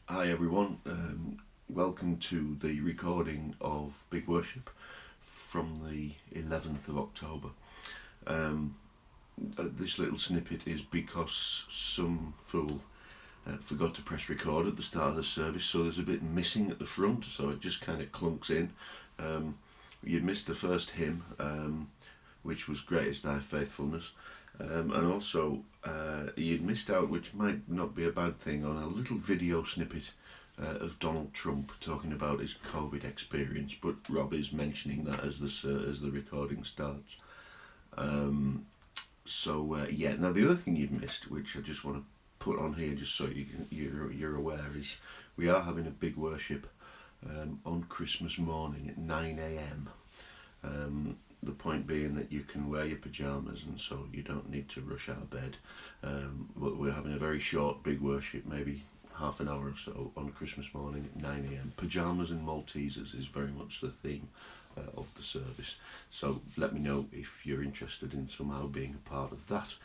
Hi everyone, welcome to the recording of Big Worship from the 11th of October. This little snippet is because some fool forgot to press record at the start of the service, so there's a bit missing at the front, so it just kind of clunks in. You'd missed the first hymn, which was Great is Thy Faithfulness. And also, you'd missed out, which might not be a bad thing, on a little video snippet of Donald Trump talking about his COVID experience. But Rob is mentioning that as the recording starts. Yeah. Now the other thing you'd missed, which I just want to put on here, just so you're aware, is we are having a big worship on Christmas morning at 9 a.m. The point being that you can wear your pyjamas, and so you don't need to rush out of bed. But we're having a very short big worship, maybe half an hour or so, on Christmas morning at 9 a.m. Pyjamas and Maltesers is very much the theme of the service. So let me know if you're interested in somehow being a part of that.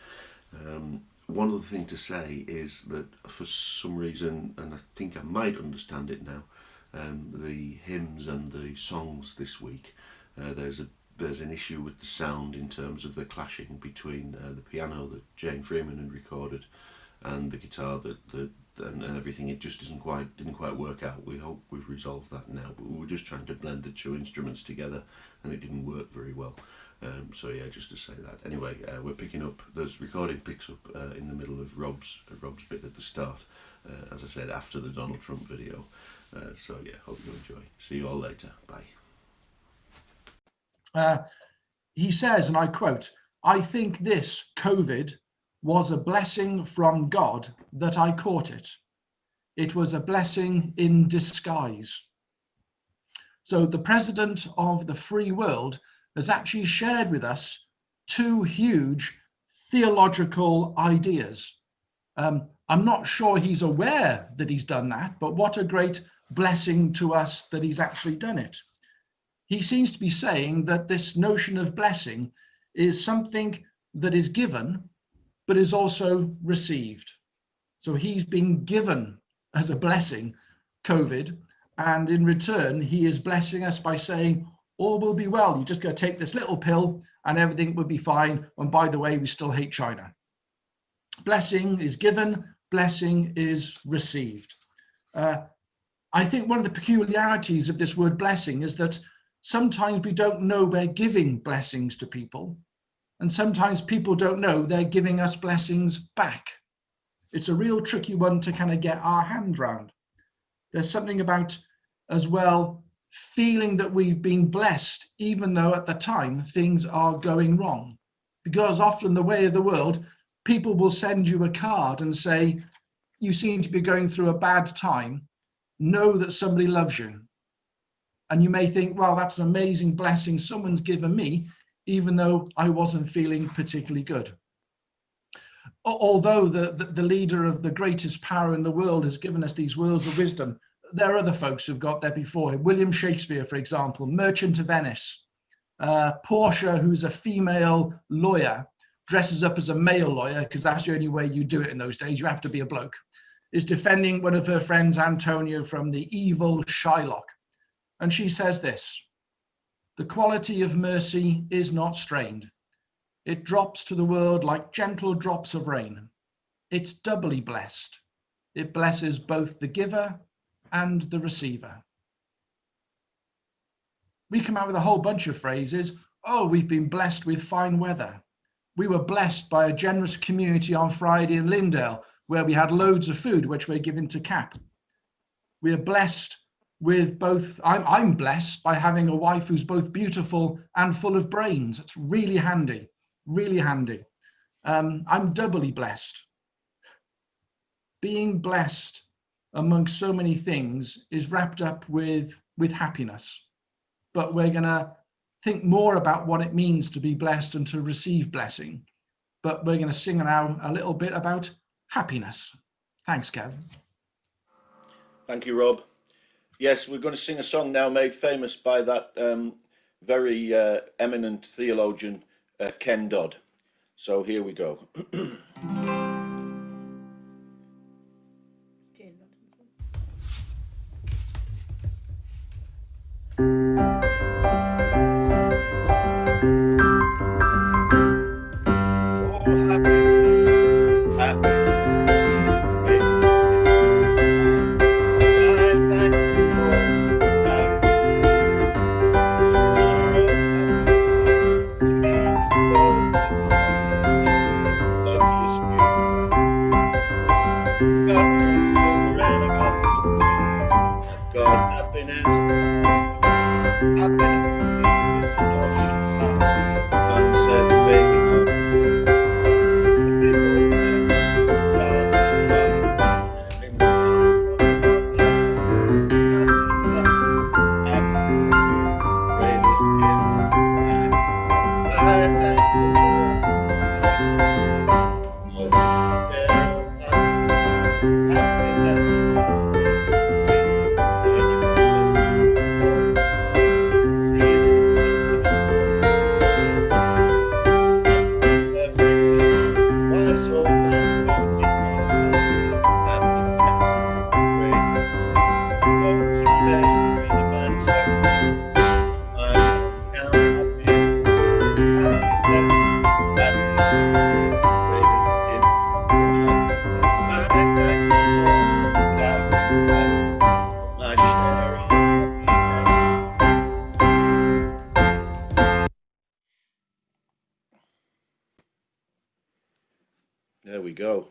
One other thing to say is that for some reason, and I think I might understand it now, the hymns and the songs this week, there's an issue with the sound in terms of the clashing between the piano that Jane Freeman had recorded and the guitar and everything. It just didn't quite work out. We hope we've resolved that now, but we were just trying to blend the two instruments together and it didn't work very well. Just to say that. Anyway, we're picking up. The recording picks up in the middle of Rob's bit at the start. As I said, after the Donald Trump video. Hope you enjoy. See you all later. Bye. He says, and I quote, "I think this COVID was a blessing from God that I caught it. It was a blessing in disguise." So the president of the free world has actually shared with us two huge theological ideas. I'm not sure he's aware that he's done that, but what a great blessing to us that he's actually done it. He seems to be saying that this notion of blessing is something that is given, but is also received. So he's been given as a blessing COVID, and in return, he is blessing us by saying, all will be well. You just got to take this little pill and everything will be fine. And by the way, we still hate China. Blessing is given, blessing is received. I think one of the peculiarities of this word blessing is that sometimes we don't know we're giving blessings to people, and sometimes people don't know they're giving us blessings back. It's a real tricky one to kind of get our hand around. There's something about, as well, feeling that we've been blessed, even though at the time things are going wrong. Because often the way of the world, people will send you a card and say, you seem to be going through a bad time, know that somebody loves you. And you may think, well, that's an amazing blessing someone's given me, even though I wasn't feeling particularly good. Although the leader of the greatest power in the world has given us these words of wisdom, there are other folks who've got there before him. William Shakespeare, for example, Merchant of Venice. Portia, who's a female lawyer, dresses up as a male lawyer, because that's the only way you do it in those days. You have to be a bloke. Is defending one of her friends, Antonio, from the evil Shylock. And she says this: "The quality of mercy is not strained. It drops to the world like gentle drops of rain. It's doubly blessed. It blesses both the giver and the receiver." We come out with a whole bunch of phrases. Oh, we've been blessed with fine weather. We were blessed by a generous community on Friday in Lindale, where we had loads of food, which we're giving to CAP. We are blessed with both. I'm blessed by having a wife who's both beautiful and full of brains. It's really handy, really handy. I'm doubly blessed. Being blessed amongst so many things is wrapped up with happiness. But we're going to think more about what it means to be blessed and to receive blessing. But we're going to sing now a little bit about happiness. Thanks, Kev. Thank you, Rob. Yes, we're going to sing a song now made famous by that very eminent theologian, Ken Dodd. So here we go. happiness, happiness is an ocean tide, sunset fading on, the people stars above, standing on the moonlight, happiness, happiness, greatest gift I possess. I thank the Lord for life, for the share of happiness is free, turning away all the seen and unseen. Happiness everywhere. Why so then walking my path? Happiness is the greatest gift. Oh, to measure man so great. I won't count happiness. Happiness, happiness, greatest gift I possess. I thank the Lord that I've been blessed with my share of happiness. There we go.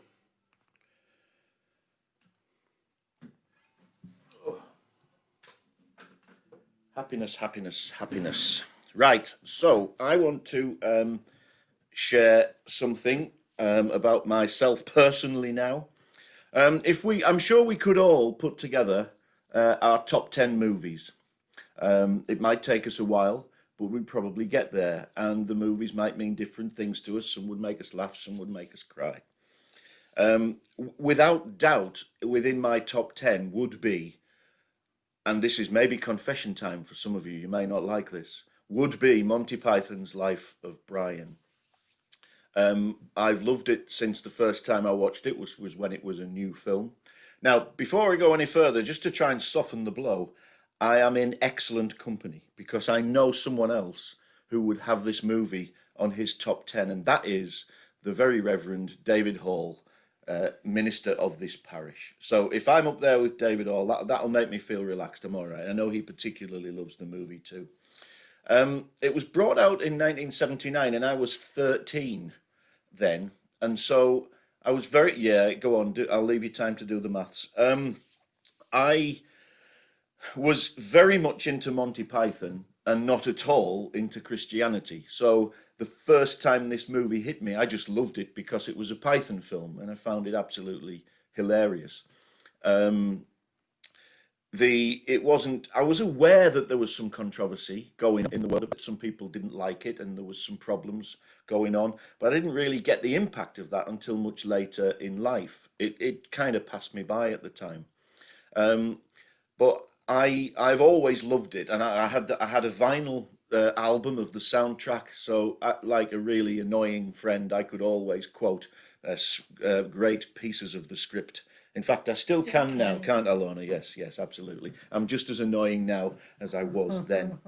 Happiness, happiness, happiness. Right, so I want to share something about myself personally now. I'm sure we could all put together our top 10 movies. It might take us a while, but we'd probably get there, and the movies might mean different things to us. Some would make us laugh, some would make us cry. Without doubt, within my top 10 would be, and this is maybe confession time for some of you, you may not like this, would be Monty Python's Life of Brian. I've loved it since the first time I watched it, which was when it was a new film. Now, before I go any further, just to try and soften the blow, I am in excellent company because I know someone else who would have this movie on his top 10, and that is the very Reverend David Hall, minister of this parish. So if I'm up there with David Hall, that'll make me feel relaxed. I'm all right. I know he particularly loves the movie too. It was brought out in 1979 and I was 13 then. And so I was go on, I'll leave you time to do the maths. I was very much into Monty Python and not at all into Christianity. So the first time this movie hit me, I just loved it because it was a Python film and I found it absolutely hilarious. I was aware that there was some controversy going on in the world, but some people didn't like it and there was some problems going on, but I didn't really get the impact of that until much later in life. It kind of passed me by at the time. But I've always loved it, and I had a vinyl album of the soundtrack, so like a really annoying friend, I could always quote great pieces of the script. In fact, I still can now, can't I, Lorna? Yes, yes, absolutely. I'm just as annoying now as I was then.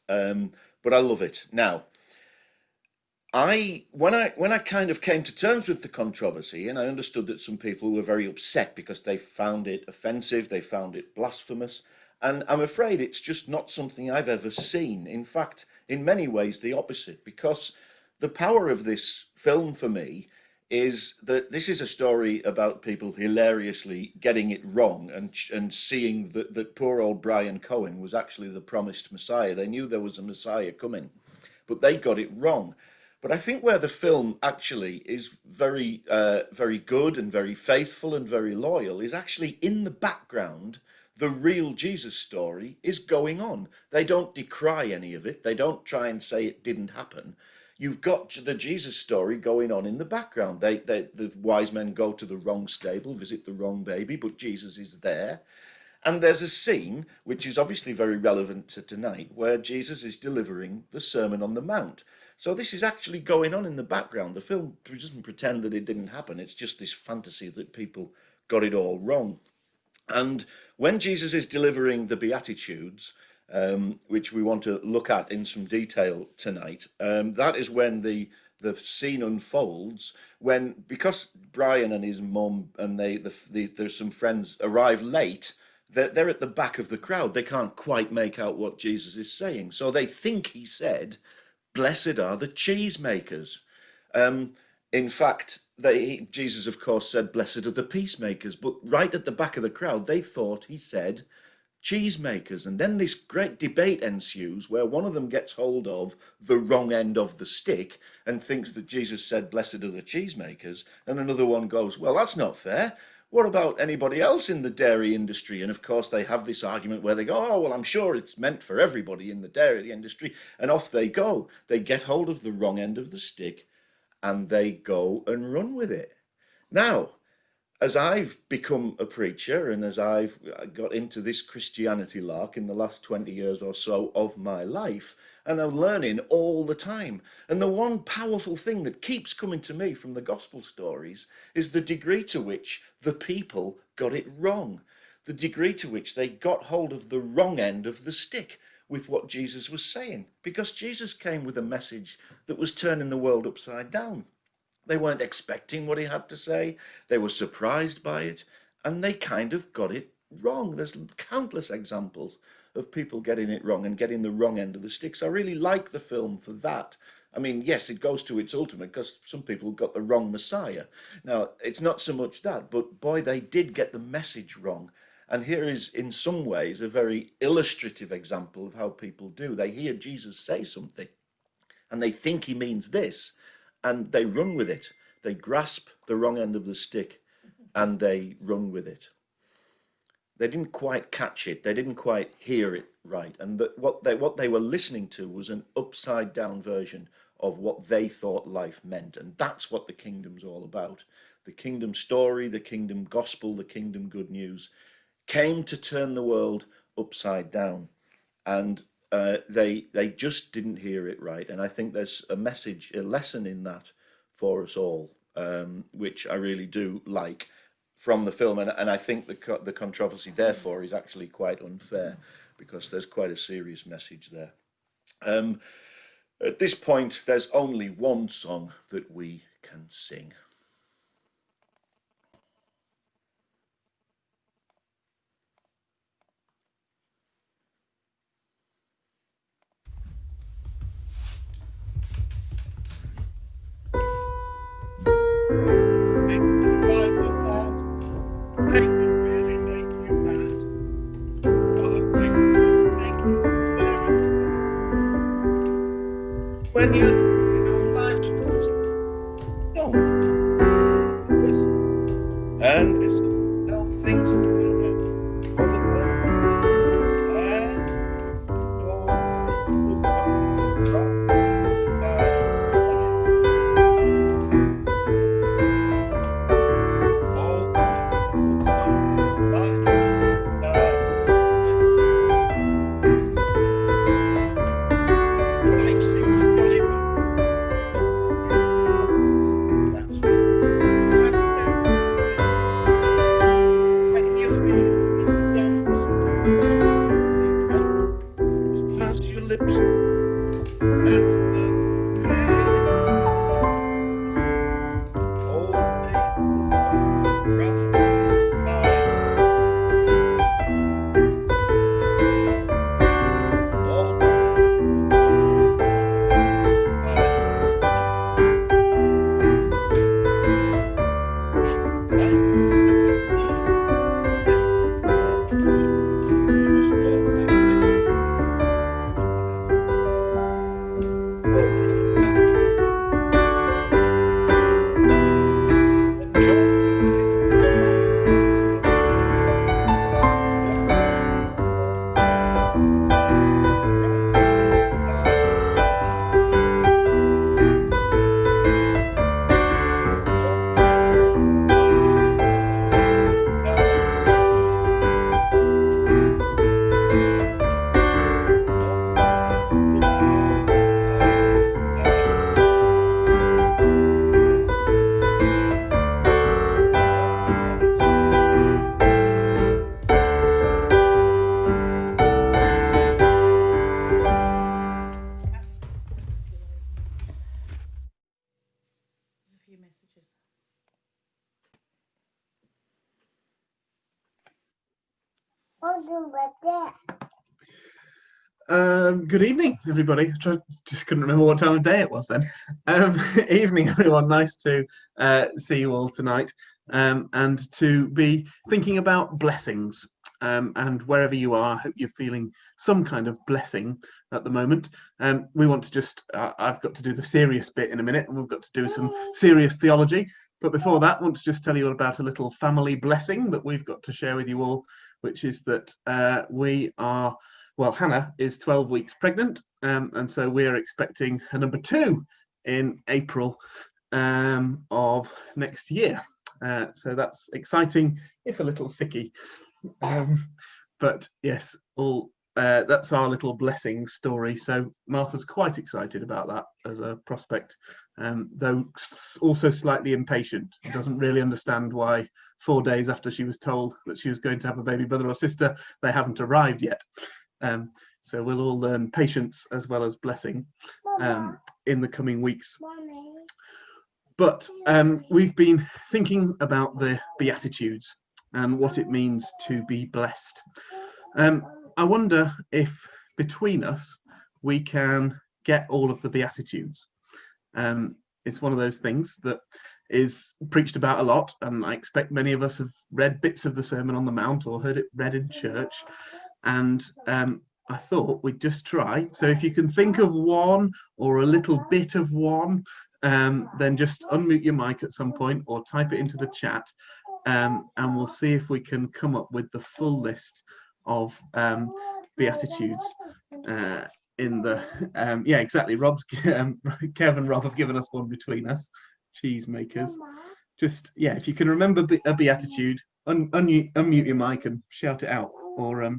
But I love it. Now, when I kind of came to terms with the controversy, and I understood that some people were very upset because they found it offensive, they found it blasphemous, and I'm afraid it's just not something I've ever seen. In fact, in many ways, the opposite, because the power of this film for me is that this is a story about people hilariously getting it wrong and seeing that poor old Brian Cohen was actually the promised Messiah. They knew there was a Messiah coming, but they got it wrong. But I think where the film actually is very, very good and very faithful and very loyal is actually in the background. The real Jesus story is going on. They don't decry any of it. They don't try and say it didn't happen. You've got the Jesus story going on in the background. The wise men go to the wrong stable, visit the wrong baby, but Jesus is there. And there's a scene, which is obviously very relevant to tonight, where Jesus is delivering the Sermon on the Mount. So this is actually going on in the background. The film doesn't pretend that it didn't happen. It's just this fantasy that people got it all wrong. And when Jesus is delivering the Beatitudes, which we want to look at in some detail tonight, that is when the scene unfolds, because Brian and his mum and there's some friends arrive late. They're at the back of the crowd. They can't quite make out what Jesus is saying. So they think he said, "Blessed are the cheesemakers." In fact, Jesus, of course, said, "Blessed are the peacemakers." But right at the back of the crowd, they thought he said, cheesemakers. And then this great debate ensues where one of them gets hold of the wrong end of the stick and thinks that Jesus said, blessed are the cheesemakers. And another one goes, well, that's not fair. What about anybody else in the dairy industry? And of course, they have this argument where they go, oh, well, I'm sure it's meant for everybody in the dairy industry. And off they go. They get hold of the wrong end of the stick and they go and run with it. Now, as I've become a preacher and as I've got into this Christianity lark in the last 20 years or so of my life, and I'm learning all the time. And the one powerful thing that keeps coming to me from the gospel stories is the degree to which the people got it wrong, the degree to which they got hold of the wrong end of the stick with what Jesus was saying, because Jesus came with a message that was turning the world upside down. They weren't expecting what he had to say. They were surprised by it, and they kind of got it wrong. There's countless examples of people getting it wrong and getting the wrong end of the stick. So I really like the film for that. I mean, yes, it goes to its ultimate because some people got the wrong Messiah. Now, it's not so much that, but boy, they did get the message wrong. And here is, in some ways, a very illustrative example of how people do. They hear Jesus say something, and they think he means this, and they run with it. They grasp the wrong end of the stick and they run with it. They didn't quite catch it. They didn't quite hear it right. And what they were listening to was an upside down version of what they thought life meant. And that's what the kingdom's all about. The kingdom story, the kingdom gospel, the kingdom good news came to turn the world upside down. And they just didn't hear it right. And I think there's a message, a lesson in that for us all, which I really do like from the film. And I think the controversy, therefore, is actually quite unfair because there's quite a serious message there. At this point, there's only one song that we can sing. When you're on life's course, don't. And this help things turn out for the best. And always look on the right side of life. Always look on the right side of life. Life seems jolly good. That's the when you feel down, just purse your lips. That's the way. Always look on the right side. Always look on the right side. Good evening, everybody. Just couldn't remember what time of day it was then. Evening, everyone. Nice to see you all tonight and to be thinking about blessings. and wherever you are, I hope you're feeling some kind of blessing at the moment. We want to just, I've got to do the serious bit in a minute, and we've got to do some serious theology. But before that, I want to just tell you about a little family blessing that we've got to share with you all, which is that Hannah is 12 weeks pregnant, and so we're expecting a number 2 in April of next year. So that's exciting, if a little sicky. But yes, that's our little blessing story. So Martha's quite excited about that as a prospect, though also slightly impatient. She doesn't really understand why 4 days after she was told that she was going to have a baby brother or sister, they haven't arrived yet. So we'll all learn patience as well as blessing in the coming weeks. But we've been thinking about the Beatitudes and what it means to be blessed. I wonder if between us we can get all of the Beatitudes. It's one of those things that is preached about a lot, and I expect many of us have read bits of the Sermon on the Mount or heard it read in church, and I thought we'd just try. So if you can think of one or a little bit of one, then just unmute your mic at some point or type it into the chat, and we'll see if we can come up with the full list of Beatitudes in the yeah, exactly. Kev and Rob have given us one between us, cheese makers. Just, yeah, if you can remember a Beatitude, unmute your mic and shout it out, or if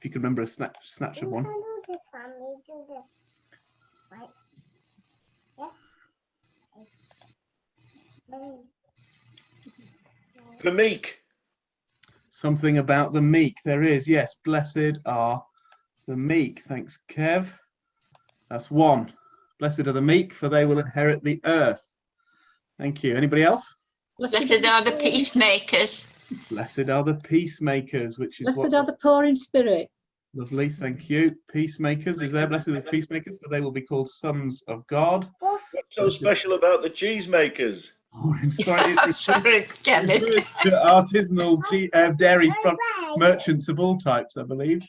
you can remember a snatch of one. The meek. Something about the meek. There is, yes. Blessed are the meek. Thanks, Kev. That's one. Blessed are the meek, for they will inherit the earth. Thank you. Anybody else? Blessed are the peacemakers. Blessed are the peacemakers, which is Blessed are the poor in spirit. Lovely, thank you. Peacemakers, is there? Blessed are the peacemakers, for they will be called sons of God. What's so special about the cheesemakers? Sorry, Kevin. Artisanal dairy merchants of all types, I believe.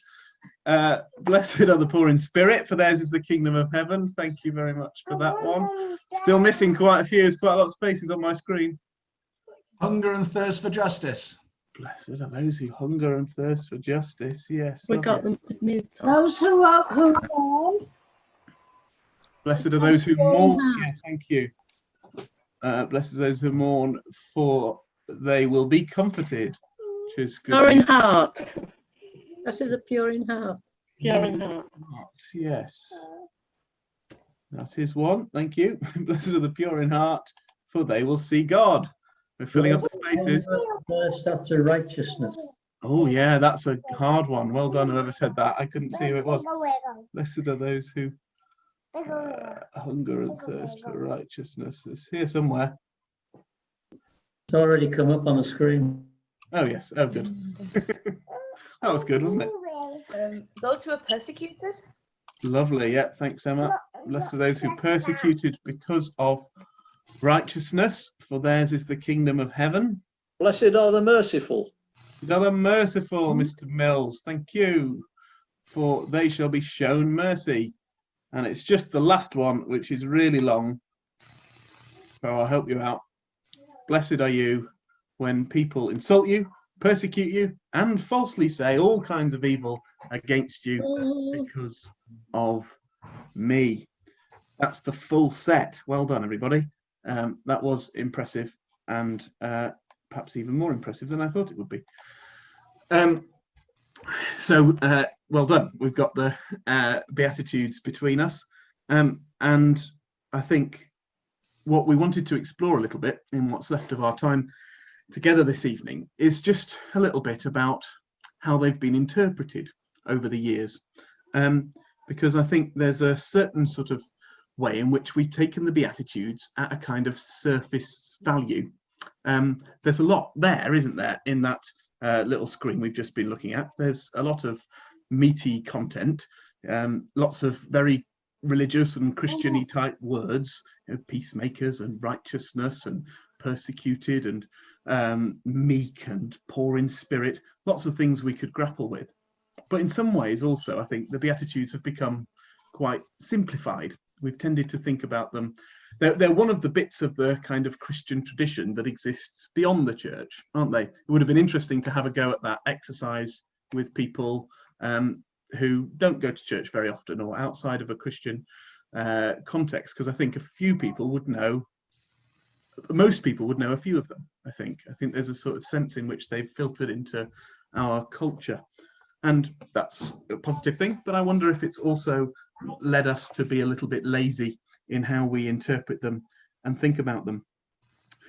Blessed are the poor in spirit, for theirs is the kingdom of heaven. Thank you very much for that one. Still missing quite a few. There's quite a lot of spaces on my screen. Hunger and thirst for justice. Blessed are those who hunger and thirst for justice. Yes. We got them with me. Those who mourn. Blessed are those who mourn. Yeah, thank you. Blessed are those who mourn, for they will be comforted. Which is good. Pure in heart. Blessed are the pure in heart. Pure in heart. Yes. That is one. Thank you. Blessed are the pure in heart, for they will see God. We're filling up the spaces. Thirst after righteousness. Oh yeah, that's a hard one. Well done, whoever said that. I couldn't see who it was. Blessed are those who hunger and thirst for righteousness. It's here somewhere. It's already come up on the screen. Oh yes. Oh good. That was good, wasn't it? Those who are persecuted. Lovely. Yeah. Thanks, Emma. Blessed are those who are persecuted because of righteousness, for theirs is the kingdom of heaven. Blessed are the merciful. Blessed are the merciful, Mr. Mills. Thank you. For they shall be shown mercy. And it's just the last one, which is really long. So I'll help you out. Blessed are you when people insult you, persecute you, and falsely say all kinds of evil against you because of me. That's the full set. Well done, everybody. That was impressive, and perhaps even more impressive than I thought it would be. So well done. We've got the Beatitudes between us, and I think what we wanted to explore a little bit in what's left of our time together this evening is just a little bit about how they've been interpreted over the years, because I think there's a certain sort of way in which we've taken the Beatitudes at a kind of surface value. There's a lot there, isn't there, in that little screen we've just been looking at. There's a lot of meaty content, lots of very religious and Christian-y type words, you know, peacemakers and righteousness and persecuted and meek and poor in spirit, lots of things we could grapple with. But in some ways also, I think the Beatitudes have become quite simplified. We've tended to think about them. They're one of the bits of the kind of Christian tradition that exists beyond the church, aren't they? It would have been interesting to have a go at that exercise with people who don't go to church very often or outside of a Christian context, because I think a few people would know, most people would know a few of them. I think there's a sort of sense in which they've filtered into our culture, and that's a positive thing. But I wonder if it's also led us to be a little bit lazy in how we interpret them and think about them.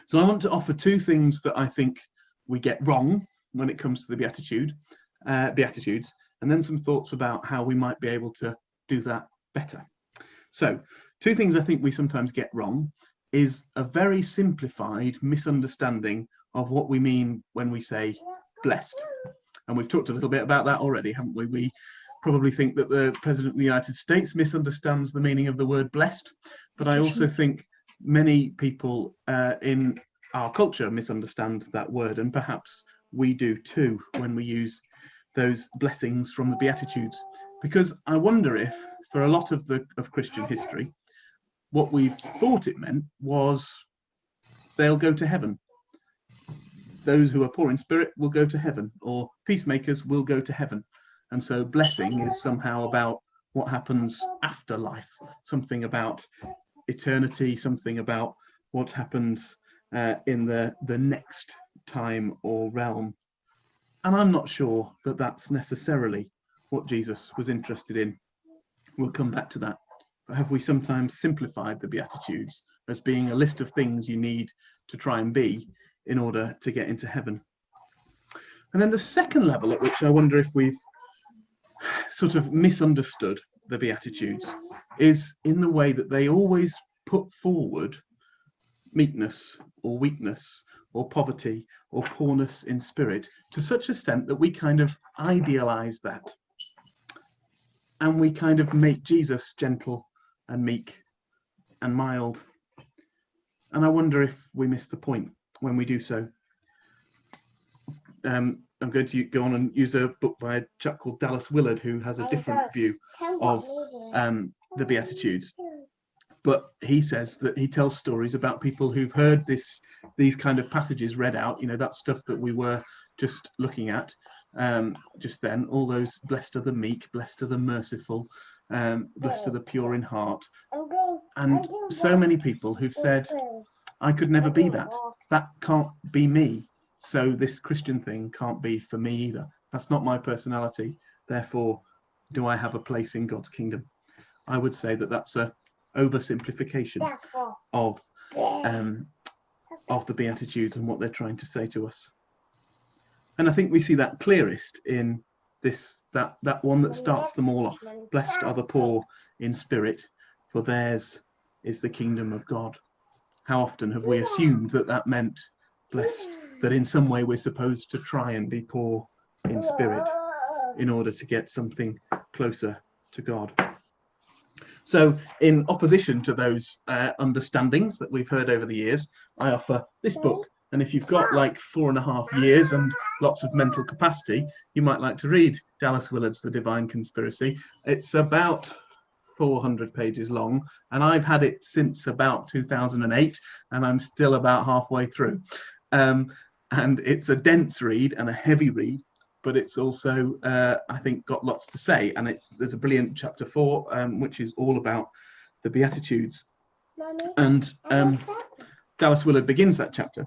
So I want to offer two things that I think we get wrong when it comes to the Beatitudes, and then some thoughts about how we might be able to do that better. So two things I think we sometimes get wrong is a very simplified misunderstanding of what we mean when we say blessed. And we've talked a little bit about that already, haven't we? We probably think that the President of the United States misunderstands the meaning of the word blessed, but I also think many people in our culture misunderstand that word, and perhaps we do too when we use those blessings from the Beatitudes. Because I wonder if, for a lot of Christian history, what we thought it meant was they'll go to heaven. Those who are poor in spirit will go to heaven, or peacemakers will go to heaven. And so blessing is somehow about what happens after life, something about eternity, something about what happens in the next time or realm. And I'm not sure that that's necessarily what Jesus was interested in. We'll come back to that. But have we sometimes simplified the Beatitudes as being a list of things you need to try and be in order to get into heaven? And then the second level at which I wonder if we've sort of misunderstood the Beatitudes is in the way that they always put forward meekness or weakness or poverty or poorness in spirit to such an extent that we kind of idealize that, and we kind of make Jesus gentle and meek and mild. And I wonder if we miss the point when we do so. I'm going to go on and use a book by a chap called Dallas Willard, who has a different view of the Beatitudes. But he says that he tells stories about people who've heard these kind of passages read out, you know, that stuff that we were just looking at just then, all those blessed are the meek, blessed are the merciful, blessed are the pure in heart. And so many people who've said, I could never be that. That can't be me. So this Christian thing can't be for me either. That's not my personality. Therefore, do I have a place in God's kingdom? I would say that that's a oversimplification of the Beatitudes and what they're trying to say to us. And I think we see that clearest in that one that starts them all off. Blessed are the poor in spirit, for theirs is the kingdom of God. How often have we assumed that meant blessed, that in some way we're supposed to try and be poor in spirit in order to get something closer to God? So in opposition to those understandings that we've heard over the years, I offer this book. And if you've got like 4.5 years and lots of mental capacity, you might like to read Dallas Willard's The Divine Conspiracy. It's about 400 pages long, and I've had it since about 2008, and I'm still about halfway through. And it's a dense read and a heavy read, but it's also, I think, got lots to say. And there's a brilliant chapter 4, which is all about the Beatitudes. And Dallas Willard begins that chapter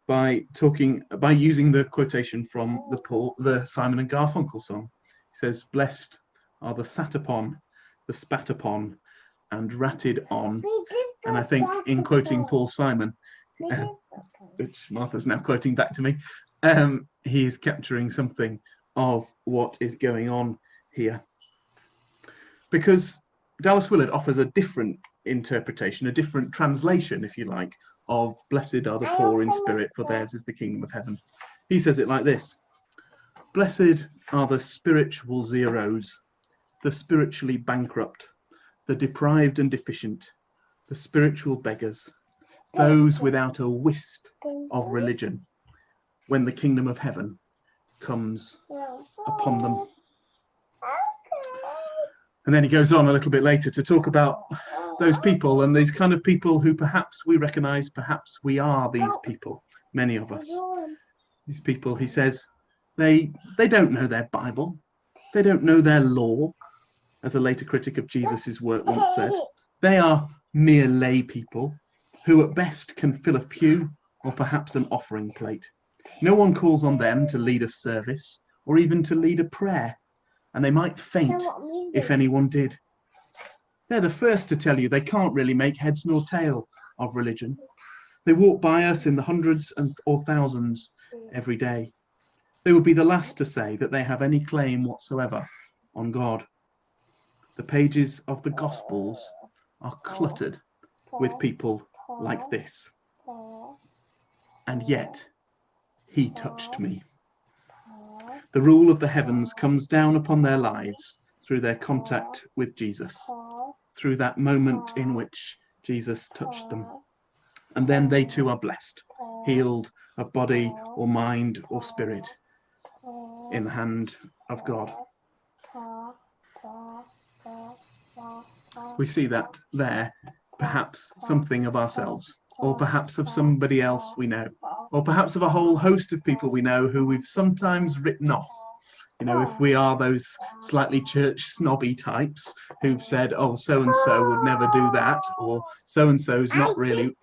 by using the quotation from the Simon and Garfunkel song. He says, "Blessed are the sat upon, the spat upon, and ratted on." And I think in quoting Paul Simon, which Martha's now quoting back to me, he's capturing something of what is going on here. Because Dallas Willard offers a different interpretation, a different translation, if you like, of blessed are the poor in spirit, for theirs is the kingdom of heaven. He says it like this: blessed are the spiritual zeros, the spiritually bankrupt, the deprived and deficient, the spiritual beggars, those without a wisp of religion, when the kingdom of heaven comes upon them. And then he goes on a little bit later to talk about those people and these kind of people who perhaps we recognize, perhaps we are these people, many of us. These people, he says, they don't know their Bible. They don't know their law, as a later critic of Jesus's work once said. They are mere lay people who at best can fill a pew or perhaps an offering plate. No one calls on them to lead a service or even to lead a prayer, and they might faint if anyone did. They're the first to tell you they can't really make heads nor tail of religion. They walk by us in the hundreds or thousands every day. They would be the last to say that they have any claim whatsoever on God. The pages of the Gospels are cluttered with people like this. And yet, he touched me. The rule of the heavens comes down upon their lives through their contact with Jesus, through that moment in which Jesus touched them. And then they too are blessed, healed of body or mind or spirit in the hand of God. We see that there, perhaps something of ourselves, or perhaps of somebody else we know, or perhaps of a whole host of people we know who we've sometimes written off. You know, if we are those slightly church snobby types who've said, oh, so-and-so would never do that, or so-and-so's not really,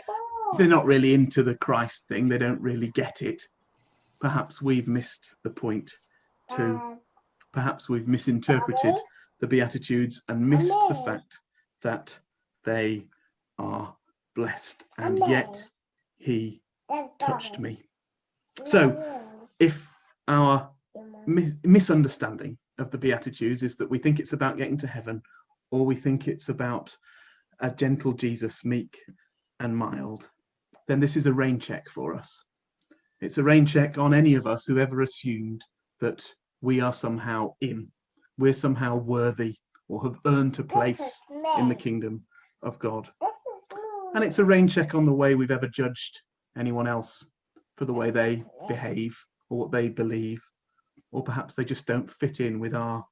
they're not really into the Christ thing, they don't really get it. Perhaps we've missed the point too. Perhaps we've misinterpreted the Beatitudes and missed the fact that they are blessed, and yet he touched me. So if our misunderstanding of the Beatitudes is that we think it's about getting to heaven, or we think it's about a gentle Jesus, meek and mild, then this is a rain check for us. It's a rain check on any of us who ever assumed that we are somehow we're somehow worthy or have earned a place in the kingdom of God. And it's a rain check on the way we've ever judged anyone else for the way they behave or what they believe, or perhaps they just don't fit in with our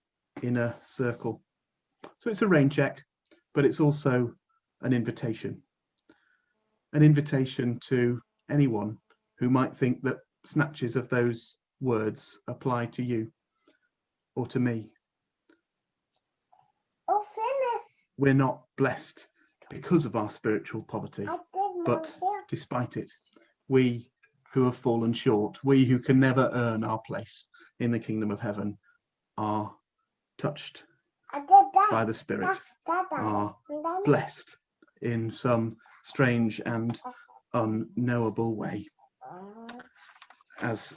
inner circle. So it's a rain check, but it's also an invitation to anyone who might think that snatches of those words apply to you or to me. We're not blessed because of our spiritual poverty, but despite it, we who have fallen short, we who can never earn our place in the kingdom of heaven, are touched by the Spirit, are blessed in some strange and unknowable way. As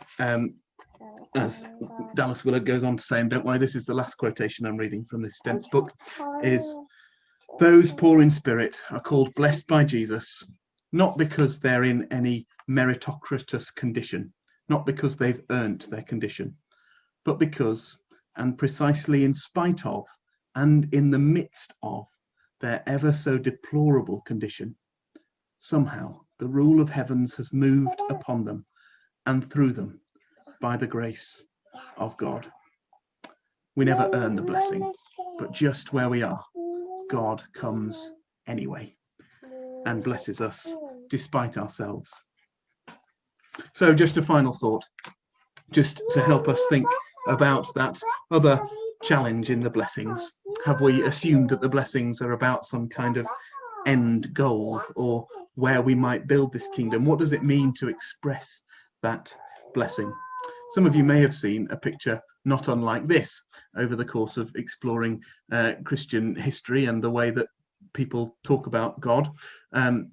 Dallas Willard goes on to say, and don't worry, this is the last quotation I'm reading from this dense book, is those poor in spirit are called blessed by Jesus, not because they're in any meritocratic condition, not because they've earned their condition, but because, and precisely in spite of, and in the midst of their ever so deplorable condition, somehow the rule of heavens has moved upon them and through them by the grace of God. We never earn the blessing, but just where we are, God comes anyway and blesses us despite ourselves. So just a final thought, just to help us think about that other challenge in the blessings. Have we assumed that the blessings are about some kind of end goal or where we might build this kingdom? What does it mean to express that blessing? Some of you may have seen a picture not unlike this over the course of exploring Christian history and the way that people talk about God.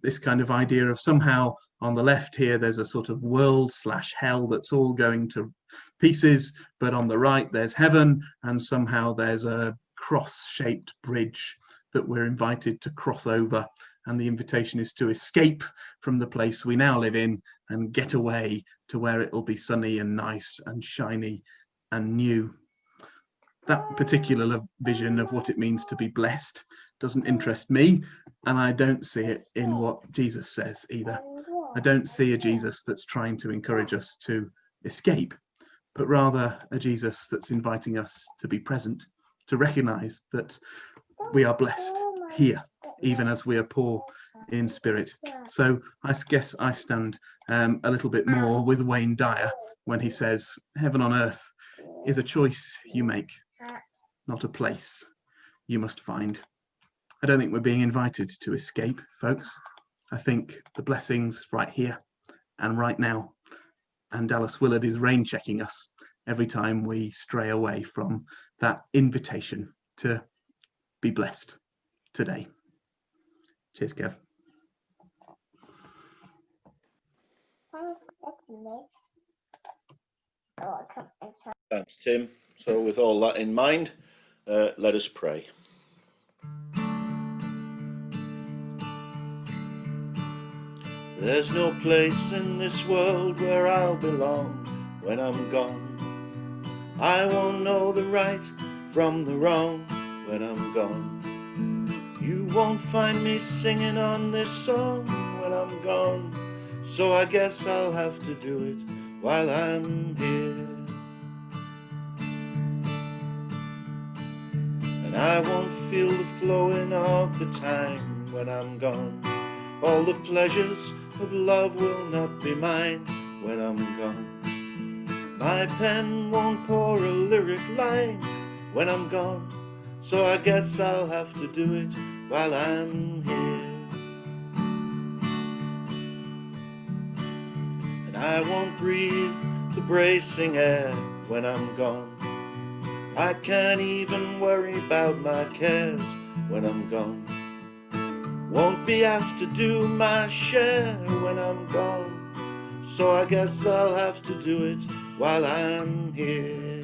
This kind of idea of somehow on the left here there's a sort of world/hell that's all going to pieces, but on the right there's heaven, and somehow there's a cross-shaped bridge that we're invited to cross over, and the invitation is to escape from the place we now live in and get away to where it'll be sunny and nice and shiny and new. That particular vision of what it means to be blessed doesn't interest me, and I don't see it in what Jesus says either. I don't see a Jesus that's trying to encourage us to escape, but rather a Jesus that's inviting us to be present, to recognize that we are blessed here, even as we are poor in spirit. So I guess I stand a little bit more with Wayne Dyer when he says, heaven on earth is a choice you make, not a place you must find. I don't think we're being invited to escape, folks. I think the blessing's right here and right now. And Dallas Willard is rain checking us every time we stray away from that invitation to be blessed today. Cheers, Kev. Thanks, Tim. So with all that in mind, let us pray. There's no place in this world where I'll belong when I'm gone. I won't know the right from the wrong when I'm gone. You won't find me singing on this song when I'm gone. So I guess I'll have to do it while I'm here. And I won't feel the flowing of the time when I'm gone. All the pleasures of love will not be mine when I'm gone. My pen won't pour a lyric line when I'm gone. So I guess I'll have to do it while I'm here. And I won't breathe the bracing air when I'm gone. I can't even worry about my cares when I'm gone. Won't be asked to do my share when I'm gone. So I guess I'll have to do it while I'm here.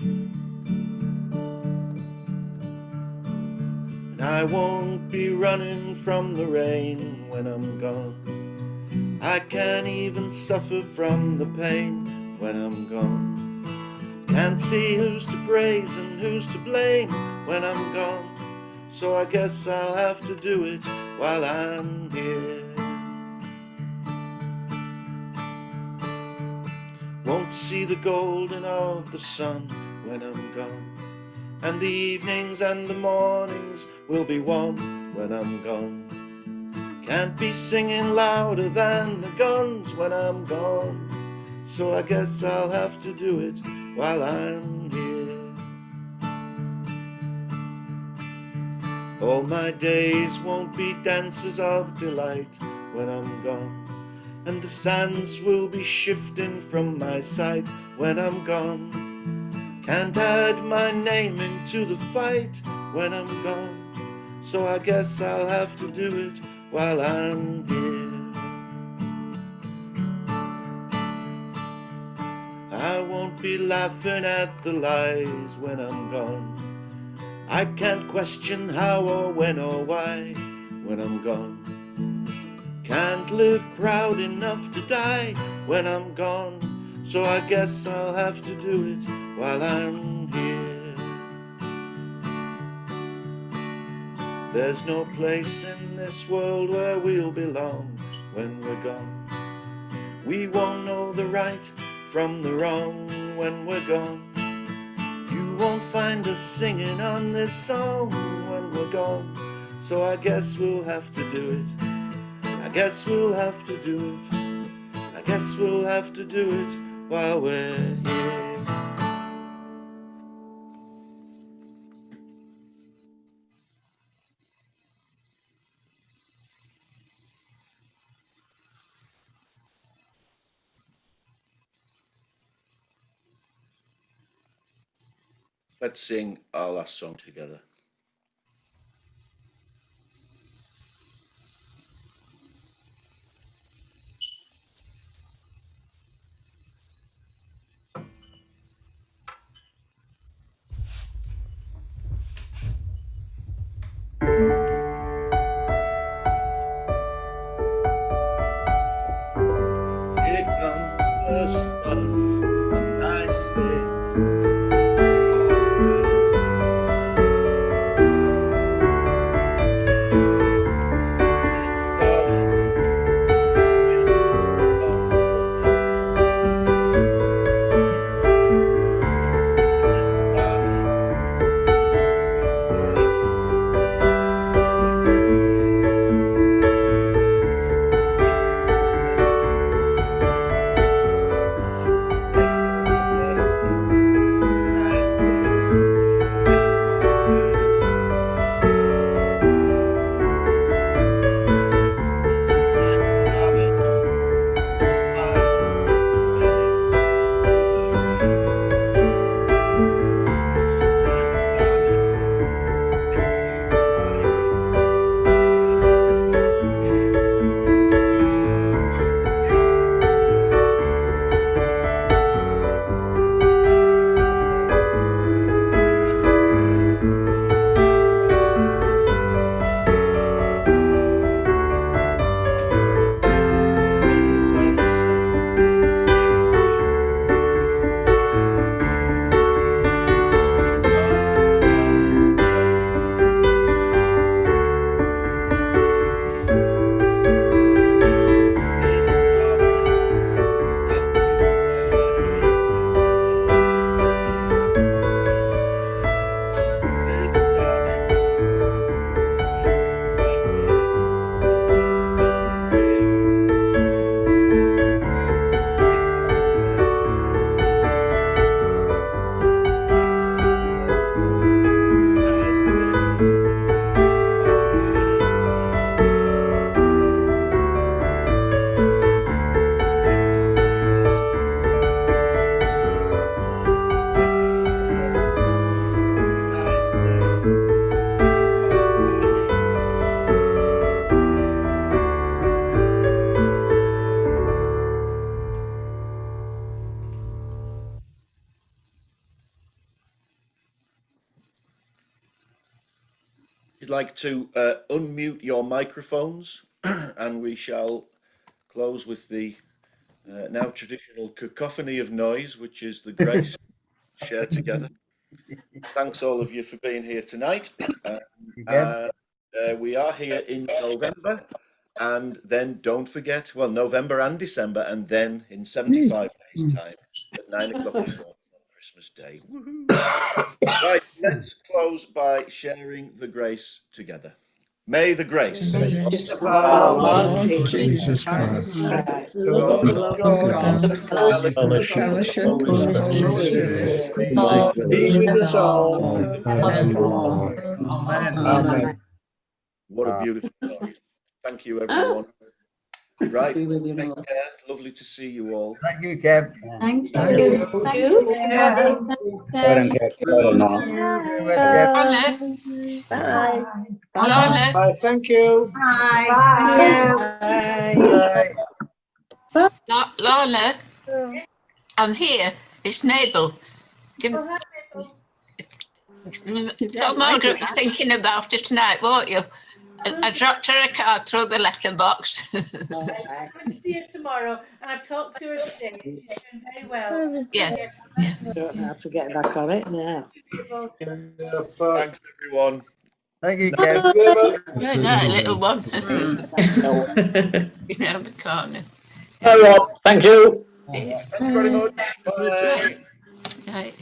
And I won't be running from the rain when I'm gone. I can't even suffer from the pain when I'm gone. Can't see who's to praise and who's to blame when I'm gone. So I guess I'll have to do it while I'm here. Won't see the golden of the sun when I'm gone. And the evenings and the mornings will be one when I'm gone. Can't be singing louder than the guns when I'm gone. So I guess I'll have to do it while I'm here. All my days won't be dances of delight when I'm gone. And the sands will be shifting from my sight when I'm gone. Can't add my name into the fight when I'm gone. So I guess I'll have to do it while I'm here. I won't be laughing at the lies when I'm gone. I can't question how or when or why when I'm gone. Can't live proud enough to die when I'm gone. So I guess I'll have to do it while I'm here. There's no place in this world where we'll belong when we're gone. We won't know the right from the wrong when we're gone. You won't find us singing on this song when we're gone. So I guess we'll have to do it. I guess we'll have to do it. I guess we'll have to do it while we're here. Let's sing our last song together. Here comes the sun, and I say, alright. you'd like to unmute your microphones, and we shall close with the now traditional cacophony of noise, which is the grace shared together. Thanks all of you for being here tonight. We are here in November, and then don't forget, well, November and December, and then in 75 days' time at 9 o'clock in the morning on Christmas Day. Right, let's close by sharing the grace together. May the grace of our Lord Jesus Christ, the love of God, the fellowship of the Holy Spirit, be with us all forevermore. Amen. What a beautiful story. Thank you, everyone. Right, take care. Lovely to see you all. Thank you, Kev. Thank you. Bye. Lorna, Thank you. Lorna, I'm here. It's Mabel. Tell Margaret you're thinking about her tonight, won't you? I dropped her a card through the letterbox. I'll see you tomorrow, and I've talked to her today. She's doing very well. Yeah. I don't know how to get back on it now. Thanks, everyone. Thank you, Kev. Good night, little one. Around the corner. Thank you. Thank you very much. Bye. Right.